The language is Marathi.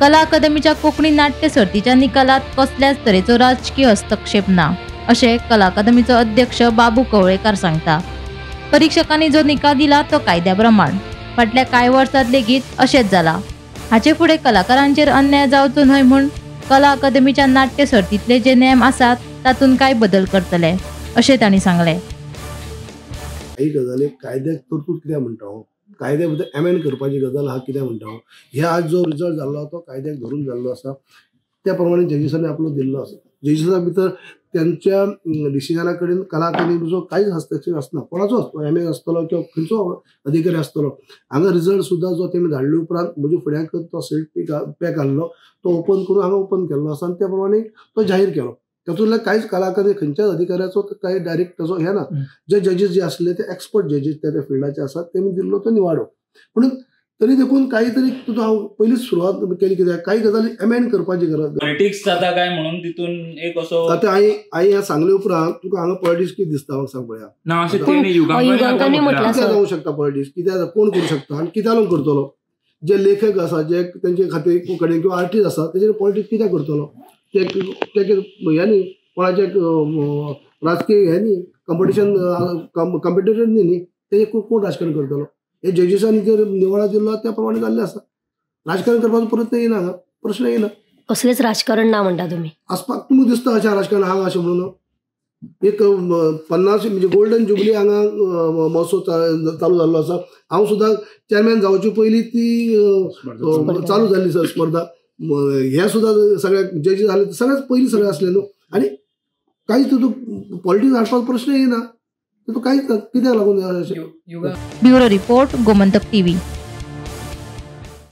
कला अकादमीच्या कोंकणी नाट्य सर्तीच्या निकालात कसल्याच तरेचो राजकीय हस्तक्षेप ना, अशें कला अकादमीचो अध्यक्ष बाबू कवळेकार सांगता। परीक्षकांनी जो निकाल दिला तो कायद्या प्रमाण फाटल्या कांय वर्षांत लेगीत अशेंच जाला। हाचे फुडें कलाकारांचेर अन्याय जावचो न्हय म्हूण कला अकादमीच्या नाट्य सर्तींतले जे नेम आसात तातूंत काय बदल करतले, अशें तांणी सांगलें। काही गजाली कायद्याक तरतूद कित्याक म्हणटा, कायद्या भितर एमेंड करपाची गजाल हा कित्याक म्हणटा, हे आज जो रिजल्ट जाल्लो तो कायद्याक धरून जाल्लो आसा, त्या प्रमाणे जजीसांनी आपलो दिल्लो आसा। जजीसां भितर त्यांच्या डिसिजना कडेन कला अकादमीचो कांयच हस्तक्षेप आसना, कोणाचो आसतलो, एम ए आसतलो किंवा खंयचो अधिकारी आसतलो। हांगा रिजल्ट सुद्दां जो तेमी धाडले उपरांत म्हज्या फुड्याक तो सीट पॅक आहलो तो ओपन करून हांगा ओपन केल्लो आसा आनी त्या प्रमाणे तो जाहीर केलो। तातूंतल्या कांयच कला अकादमी खंयच्याच अधिकाऱ्याचो काय डायरेक्ट ताचो हे ना। जे जजीस जे आसले ते एक्सपर्ट जजीस त्या फिल्डाचे आसात, तेमी दिल्लो तो निवाडो। म्हणून तरी देखून काही तरी तुका हांव पयलीच सुरवात केली कित्याक काही गजाली एमेंड करपाची गरज पॉलिटिक्स जाता काय म्हणून तितून एक असो आतां हांवें सांगले उपरांत तुका हांगा पॉलिटिक्स कितें दिसता म्हाका सांग पळया। ना अशें तेणी युगांकनी म्हटलं कित्याक जावंक शकता पॉलिटिक्स, कित्याक कोण करूं शकता आनी कित्याक लागून करतलो। जे लेखक आसा, जे तेंचे खातीर कडेन किंवा आर्टिस्ट आसा तेजेर पॉलिटिक्स कित्याक करतलो, ते हे न्ही कोणाचे राजकीय हे न्ही कॉम्पिटिशन कॉम्पिटिटर न्ही, तेजे कोण राजकारण करतलो। हे जजीसांनी जर निवाडो दिल्लो त्या प्रमाणे जाल्लें आसा। राजकारण करपाचो प्रयत्न येना, प्रश्न येना। कसलेच राजकारण ना म्हणटा तुमी? आसपाक तुमकां दिसता अशें राजकारण हांगा अशें म्हणून एक 50 म्हणजे गोल्डन जुबली हांगा महोत्सव चालू जाल्लो आसा। हांव सुद्दां चेअरमॅन जावचे पयलीं ती चालू जाल्ली स्पर्धा। हे सुद्दां सगळे जजीस जाले सगळ्यात पयलीं सगळे आसले न्हू, आनी कांयच तितून पॉलिटिक्स हाडपाचो प्रश्न येना, तितून कांयच कित्याक लागून ब्युरो रिपोर्ट, गोमंतक टीव्ही।